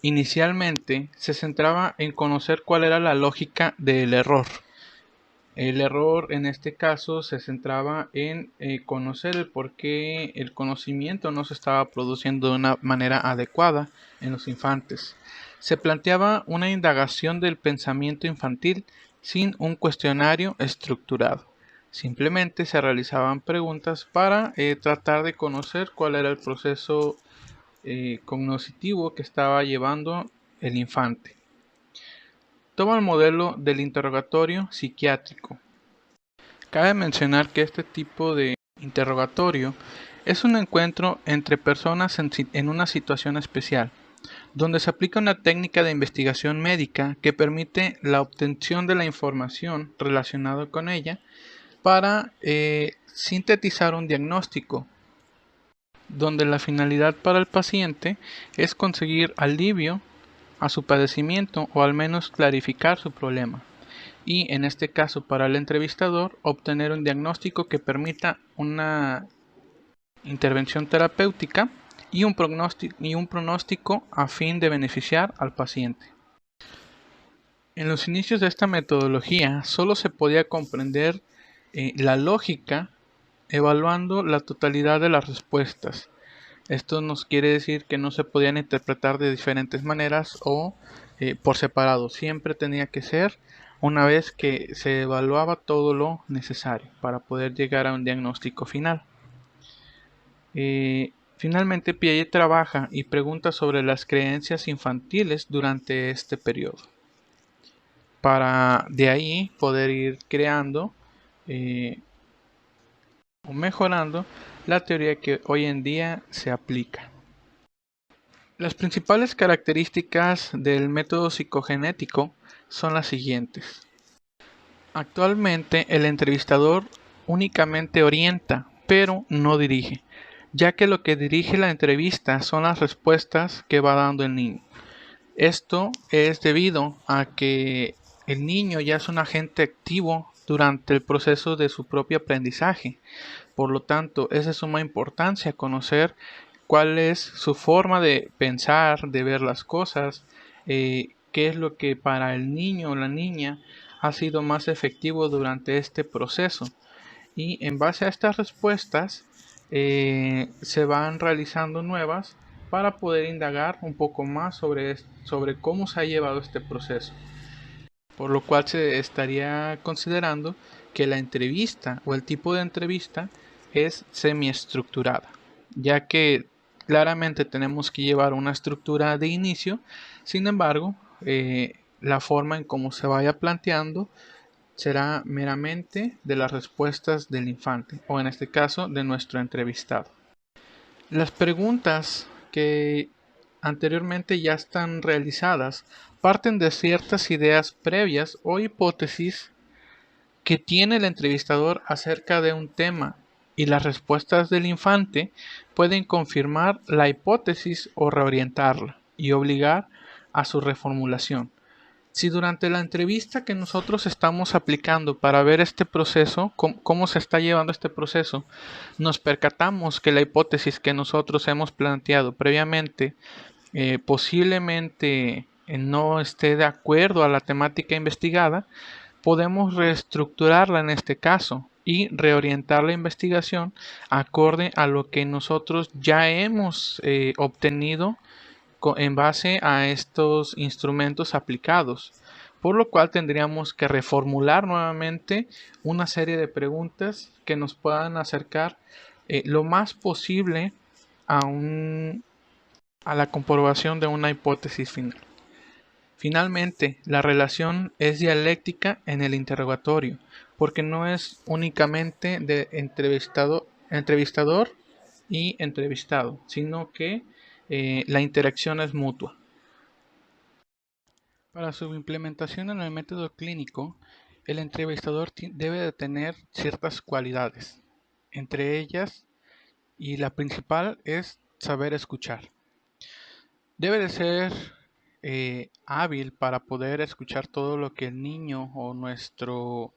Inicialmente se centraba en conocer cuál era la lógica del error. El error en este caso se centraba en conocer el por qué el conocimiento no se estaba produciendo de una manera adecuada en los infantes. Se planteaba una indagación del pensamiento infantil sin un cuestionario estructurado. Simplemente se realizaban preguntas para tratar de conocer cuál era el proceso cognitivo que estaba llevando el infante. Toma el modelo del interrogatorio psiquiátrico. Cabe mencionar que este tipo de interrogatorio es un encuentro entre personas en una situación especial, donde se aplica una técnica de investigación médica que permite la obtención de la información relacionada con ella para sintetizar un diagnóstico, donde la finalidad para el paciente es conseguir alivio a su padecimiento o al menos clarificar su problema. Y en este caso para el entrevistador obtener un diagnóstico que permita una intervención terapéutica y un pronóstico a fin de beneficiar al paciente. En los inicios de esta metodología solo se podía comprender la lógica evaluando la totalidad de las respuestas. Esto nos quiere decir que no se podían interpretar de diferentes maneras o por separado. Siempre tenía que ser una vez que se evaluaba todo lo necesario para poder llegar a un diagnóstico final. Finalmente, Piaget trabaja y pregunta sobre las creencias infantiles durante este periodo, para de ahí poder ir creando o mejorando la teoría que hoy en día se aplica. Las principales características del método psicogenético son las siguientes. Actualmente el entrevistador únicamente orienta, pero no dirige, ya que lo que dirige la entrevista son las respuestas que va dando el niño. Esto es debido a que el niño ya es un agente activo durante el proceso de su propio aprendizaje. Por lo tanto, es de suma importancia conocer cuál es su forma de pensar, de ver las cosas, qué es lo que para el niño o la niña ha sido más efectivo durante este proceso. Y en base a estas respuestas se van realizando nuevas para poder indagar un poco más sobre cómo se ha llevado este proceso. Por lo cual se estaría considerando que la entrevista o el tipo de entrevista es semiestructurada, ya que claramente tenemos que llevar una estructura de inicio. Sin embargo, la forma en cómo se vaya planteando será meramente de las respuestas del infante, o en este caso de nuestro entrevistado. Las preguntas que anteriormente ya están realizadas parten de ciertas ideas previas o hipótesis que tiene el entrevistador acerca de un tema, y las respuestas del infante pueden confirmar la hipótesis o reorientarla y obligar a su reformulación. Si durante la entrevista que nosotros estamos aplicando para ver este proceso, cómo se está llevando este proceso, nos percatamos que la hipótesis que nosotros hemos planteado previamente posiblemente no esté de acuerdo a la temática investigada, podemos reestructurarla en este caso y reorientar la investigación acorde a lo que nosotros ya hemos obtenido en base a estos instrumentos aplicados, por lo cual tendríamos que reformular nuevamente una serie de preguntas que nos puedan acercar lo más posible a, a la comprobación de una hipótesis final. Finalmente, la relación es dialéctica en el interrogatorio, porque no es únicamente de entrevistador y entrevistado, sino que la interacción es mutua. Para su implementación en el método clínico, el entrevistador debe de tener ciertas cualidades, entre ellas, y la principal es saber escuchar. Debe de ser hábil para poder escuchar todo lo que el niño o nuestro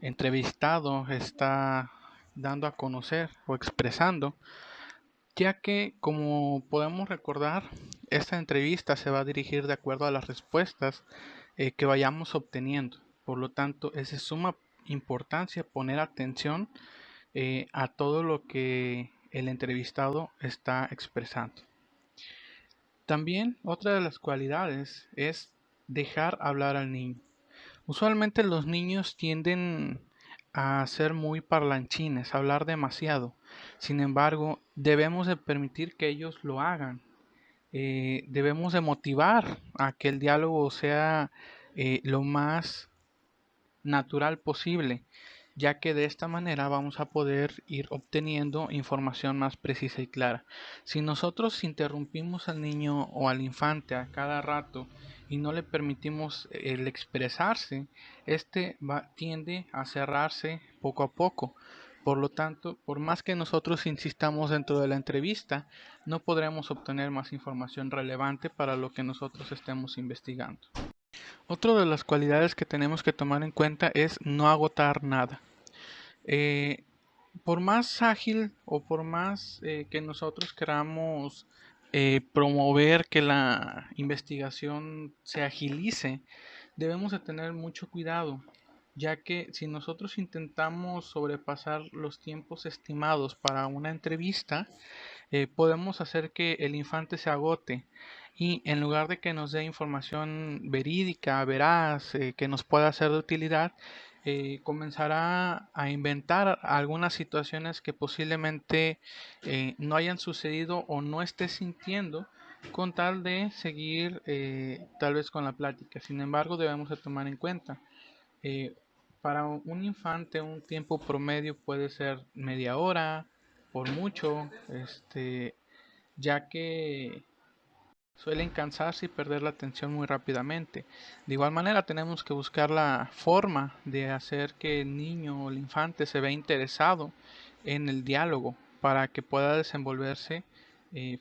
entrevistado está dando a conocer o expresando, ya que, como podemos recordar, esta entrevista se va a dirigir de acuerdo a las respuestas que vayamos obteniendo. Por lo tanto, es de suma importancia poner atención a todo lo que el entrevistado está expresando. También otra de las cualidades es dejar hablar al niño. Usualmente los niños tienden a ser muy parlanchines, a hablar demasiado. Sin embargo, debemos de permitir que ellos lo hagan. Debemos de motivar a que el diálogo sea lo más natural posible, ya que de esta manera vamos a poder ir obteniendo información más precisa y clara. Si nosotros interrumpimos al niño o al infante a cada rato y no le permitimos el expresarse, tiende a cerrarse poco a poco. Por lo tanto, por más que nosotros insistamos dentro de la entrevista, no podremos obtener más información relevante para lo que nosotros estemos investigando. Otra de las cualidades que tenemos que tomar en cuenta es no agotar nada. Eh, por más ágil o por más que nosotros queramos promover que la investigación se agilice, debemos de tener mucho cuidado, ya que si nosotros intentamos sobrepasar los tiempos estimados para una entrevista, podemos hacer que el infante se agote y en lugar de que nos dé información verídica, veraz, que nos pueda ser de utilidad, comenzará a inventar algunas situaciones que posiblemente no hayan sucedido o no esté sintiendo con tal de seguir tal vez con la plática. Sin embargo, debemos de tomar en cuenta eh, para un infante un tiempo promedio puede ser media hora, por mucho, ya que suelen cansarse y perder la atención muy rápidamente. De igual manera tenemos que buscar la forma de hacer que el niño o el infante se vea interesado en el diálogo para que pueda desenvolverse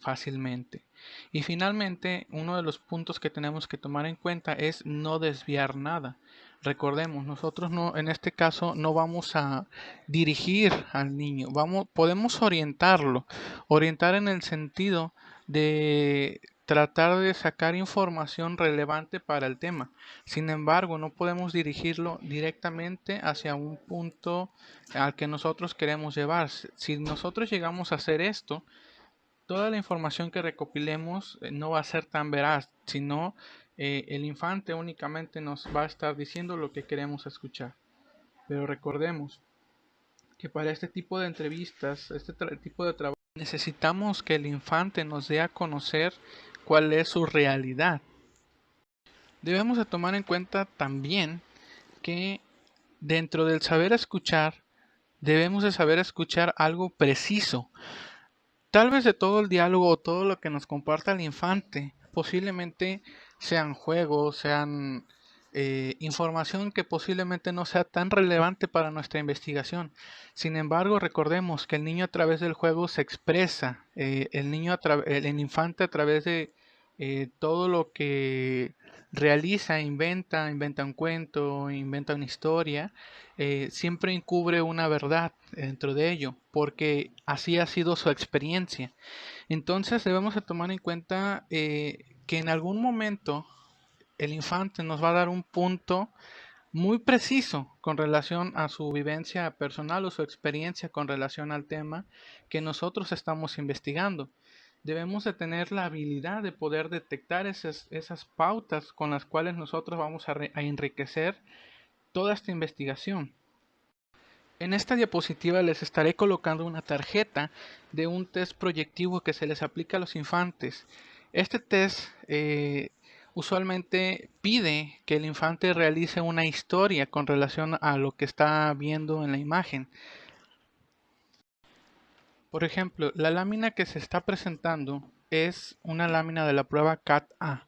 fácilmente. Y finalmente, uno de los puntos que tenemos que tomar en cuenta es no desviar nada. Recordemos, nosotros no, en este caso no vamos a dirigir al niño, podemos orientar en el sentido de tratar de sacar información relevante para el tema. Sin embargo, no podemos dirigirlo directamente hacia un punto al que nosotros queremos llevar. Si nosotros llegamos a hacer esto, toda la información que recopilemos no va a ser tan veraz, sino el infante únicamente nos va a estar diciendo lo que queremos escuchar. Pero recordemos que para este tipo de entrevistas, tipo de trabajo, necesitamos que el infante nos dé a conocer cuál es su realidad. Debemos de tomar en cuenta también que dentro del saber escuchar, debemos de saber escuchar algo preciso. Tal vez de todo el diálogo o todo lo que nos comparta el infante, posiblemente sean juegos, sean información que posiblemente no sea tan relevante para nuestra investigación. Sin embargo, recordemos que el niño a través del juego se expresa, el infante a través de todo lo que realiza, inventa un cuento, inventa una historia, siempre encubre una verdad dentro de ello, porque así ha sido su experiencia. Entonces debemos de tomar en cuenta que en algún momento el infante nos va a dar un punto muy preciso con relación a su vivencia personal o su experiencia con relación al tema que nosotros estamos investigando. Debemos de tener la habilidad de poder detectar esas pautas con las cuales nosotros vamos a enriquecer toda esta investigación. En esta diapositiva les estaré colocando una tarjeta de un test proyectivo que se les aplica a los infantes. Este test usualmente pide que el infante realice una historia con relación a lo que está viendo en la imagen. Por ejemplo, la lámina que se está presentando es una lámina de la prueba CAT-A,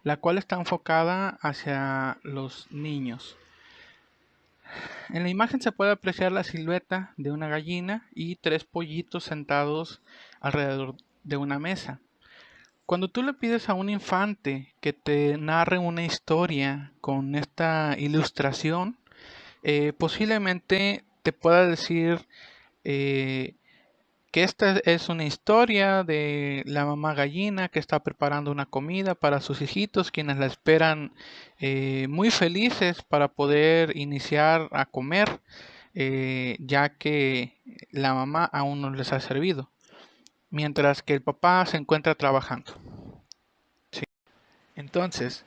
la cual está enfocada hacia los niños. En la imagen se puede apreciar la silueta de una gallina y tres pollitos sentados alrededor de una mesa. Cuando tú le pides a un infante que te narre una historia con esta ilustración, posiblemente te pueda decir que esta es una historia de la mamá gallina que está preparando una comida para sus hijitos, quienes la esperan muy felices para poder iniciar a comer, ya que la mamá aún no les ha servido, mientras que el papá se encuentra trabajando. ¿Sí? Entonces,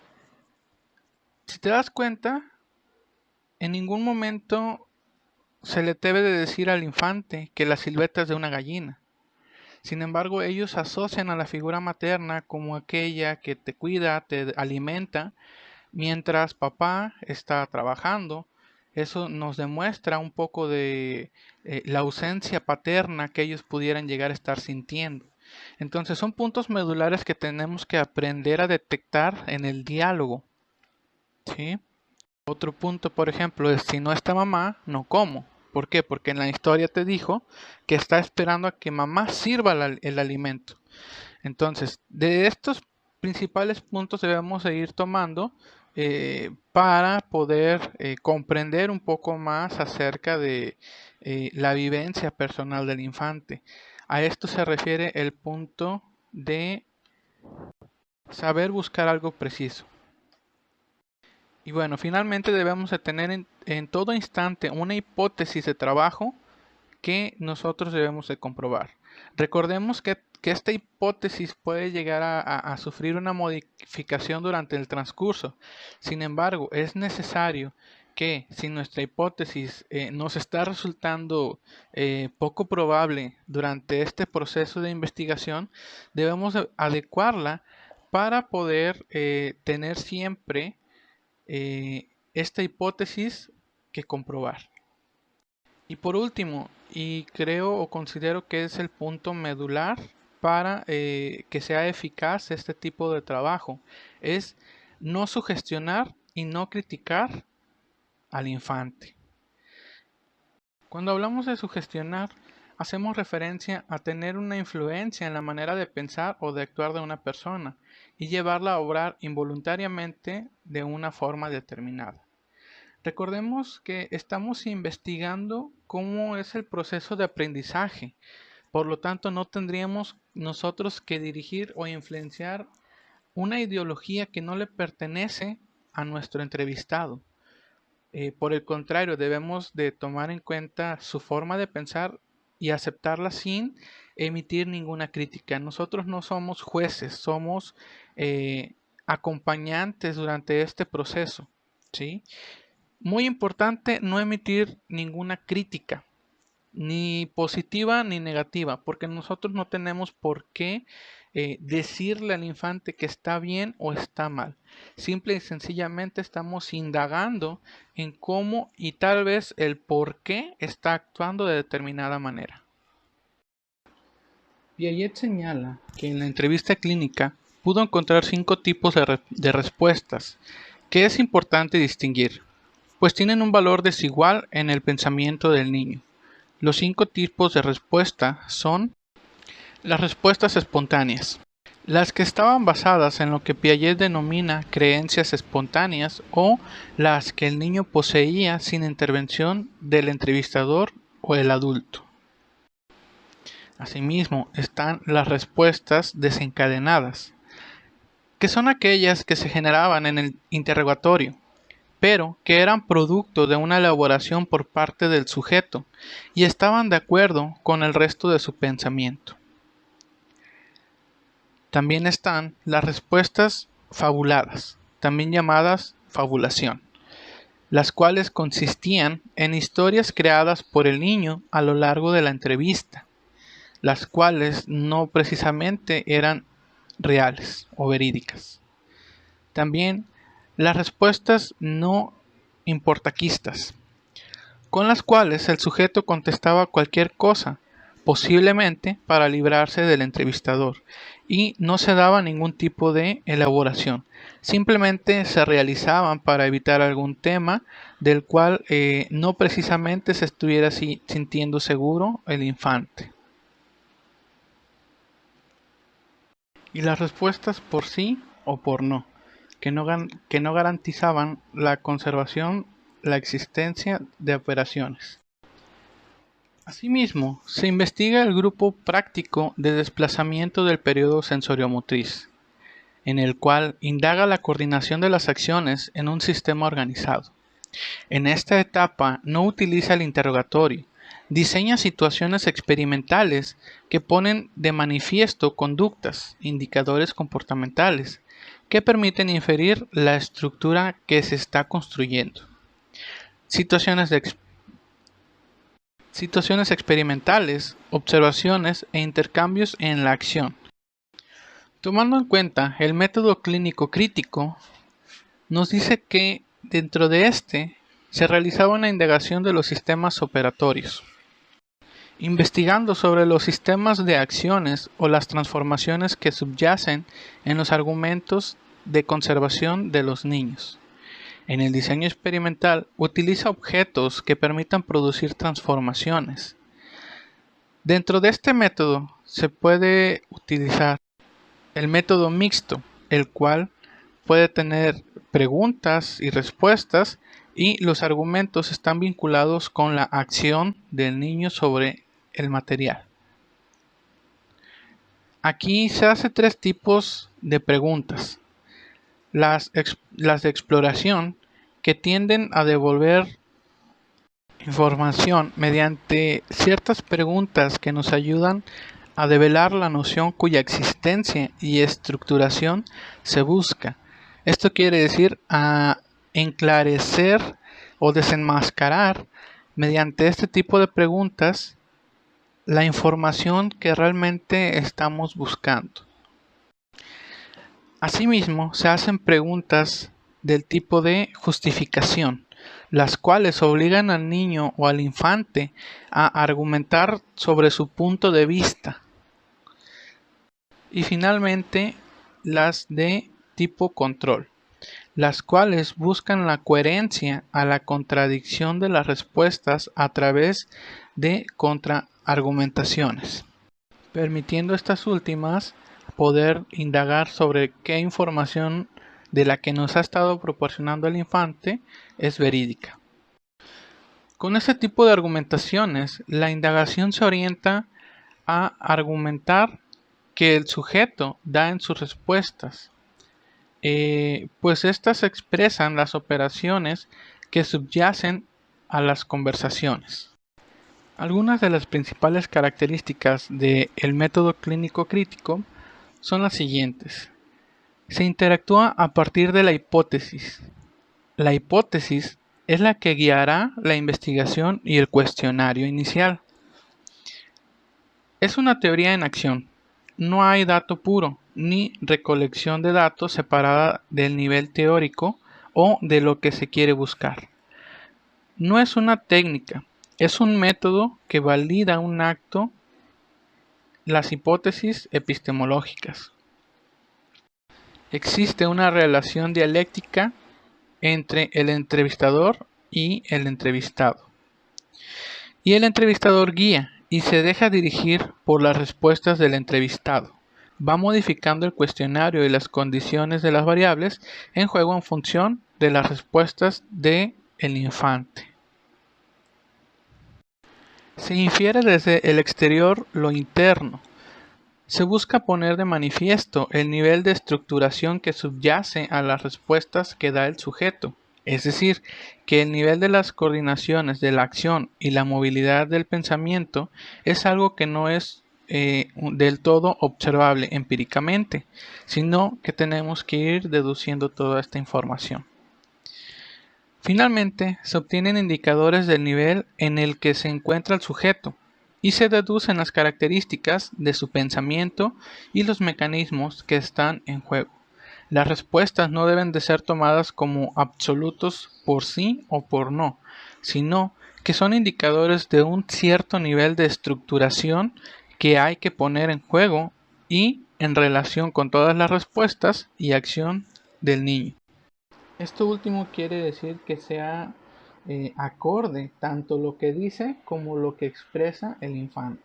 si te das cuenta, en ningún momento se le debe de decir al infante que la silueta es de una gallina. Sin embargo, ellos asocian a la figura materna como aquella que te cuida, te alimenta, mientras papá está trabajando. Eso nos demuestra un poco de la ausencia paterna que ellos pudieran llegar a estar sintiendo. Entonces son puntos medulares que tenemos que aprender a detectar en el diálogo. ¿Sí? Otro punto, por ejemplo, es si no está mamá, no como. ¿Por qué? Porque en la historia te dijo que está esperando a que mamá sirva el alimento. Entonces, de estos principales puntos debemos seguir tomando para poder comprender un poco más acerca de la vivencia personal del infante. A esto se refiere el punto de saber buscar algo preciso. Y bueno, finalmente debemos de tener en todo instante una hipótesis de trabajo que nosotros debemos de comprobar. Recordemos que esta hipótesis puede llegar a sufrir una modificación durante el transcurso. Sin embargo, es necesario que si nuestra hipótesis nos está resultando poco probable durante este proceso de investigación, debemos adecuarla para poder tener siempre esta hipótesis que comprobar. Y por último, y creo o considero que es el punto medular para que sea eficaz este tipo de trabajo, es no sugestionar y no criticar al infante. Cuando hablamos de sugestionar, hacemos referencia a tener una influencia en la manera de pensar o de actuar de una persona y llevarla a obrar involuntariamente de una forma determinada. Recordemos que estamos investigando cómo es el proceso de aprendizaje, por lo tanto no tendríamos nosotros que dirigir o influenciar una ideología que no le pertenece a nuestro entrevistado. Por el contrario, debemos de tomar en cuenta su forma de pensar y aceptarla sin emitir ninguna crítica. Nosotros no somos jueces, somos acompañantes durante este proceso, ¿sí? Muy importante no emitir ninguna crítica, ni positiva ni negativa, porque nosotros no tenemos por qué decirle al infante que está bien o está mal. Simple y sencillamente estamos indagando en cómo y tal vez el por qué está actuando de determinada manera. Piaget señala que en la entrevista clínica pudo encontrar 5 tipos de respuestas que es importante distinguir, pues tienen un valor desigual en el pensamiento del niño. Los 5 tipos de respuesta son las respuestas espontáneas, las que estaban basadas en lo que Piaget denomina creencias espontáneas o las que el niño poseía sin intervención del entrevistador o el adulto. Asimismo, están las respuestas desencadenadas, que son aquellas que se generaban en el interrogatorio, pero que eran producto de una elaboración por parte del sujeto y estaban de acuerdo con el resto de su pensamiento. También están las respuestas fabuladas, también llamadas fabulación, las cuales consistían en historias creadas por el niño a lo largo de la entrevista, las cuales no precisamente eran reales o verídicas. También las respuestas no importaquistas, con las cuales el sujeto contestaba cualquier cosa, posiblemente para librarse del entrevistador, y no se daba ningún tipo de elaboración. Simplemente se realizaban para evitar algún tema del cual no precisamente se estuviera sintiendo seguro el infante. Y las respuestas por sí o por no, que no garantizaban la conservación, la existencia de operaciones. Asimismo, se investiga el grupo práctico de desplazamiento del periodo sensoriomotriz, en el cual indaga la coordinación de las acciones en un sistema organizado. En esta etapa no utiliza el interrogatorio, diseña situaciones experimentales que ponen de manifiesto conductas, indicadores comportamentales, que permiten inferir la estructura que se está construyendo. Situaciones experimentales, observaciones e intercambios en la acción. Tomando en cuenta el método clínico crítico, nos dice que dentro de este se realizaba una indagación de los sistemas operatorios, investigando sobre los sistemas de acciones o las transformaciones que subyacen en los argumentos de conservación de los niños. En el diseño experimental utiliza objetos que permitan producir transformaciones. Dentro de este método se puede utilizar el método mixto, el cual puede tener preguntas y respuestas y los argumentos están vinculados con la acción del niño sobre el material. Aquí se hace tres tipos de preguntas. Las de exploración, que tienden a devolver información mediante ciertas preguntas que nos ayudan a develar la noción cuya existencia y estructuración se busca. Esto quiere decir a enclarecer o desenmascarar mediante este tipo de preguntas la información que realmente estamos buscando. Asimismo, se hacen preguntas del tipo de justificación, las cuales obligan al niño o al infante a argumentar sobre su punto de vista. Y finalmente, las de tipo control, las cuales buscan la coherencia a la contradicción de las respuestas a través de contraargumentaciones, permitiendo estas últimas poder indagar sobre qué información de la que nos ha estado proporcionando el infante es verídica. Con este tipo de argumentaciones, la indagación se orienta a argumentar que el sujeto da en sus respuestas, pues estas expresan las operaciones que subyacen a las conversaciones. Algunas de las principales características del método clínico crítico son las siguientes. Se interactúa a partir de la hipótesis. La hipótesis es la que guiará la investigación y el cuestionario inicial. Es una teoría en acción. No hay dato puro, ni recolección de datos separada del nivel teórico o de lo que se quiere buscar. No es una técnica, es un método que valida un acto, las hipótesis epistemológicas. Existe una relación dialéctica entre el entrevistador y el entrevistado. Y el entrevistador guía y se deja dirigir por las respuestas del entrevistado. Va modificando el cuestionario y las condiciones de las variables en juego en función de las respuestas del infante. Se infiere desde el exterior lo interno. Se busca poner de manifiesto el nivel de estructuración que subyace a las respuestas que da el sujeto, es decir, que el nivel de las coordinaciones de la acción y la movilidad del pensamiento es algo que no es del todo observable empíricamente, sino que tenemos que ir deduciendo toda esta información. Finalmente, se obtienen indicadores del nivel en el que se encuentra el sujeto, y se deducen las características de su pensamiento y los mecanismos que están en juego. Las respuestas no deben de ser tomadas como absolutos por sí o por no, sino que son indicadores de un cierto nivel de estructuración que hay que poner en juego y en relación con todas las respuestas y acción del niño. Esto último quiere decir que sea acorde tanto lo que dice como lo que expresa el infante.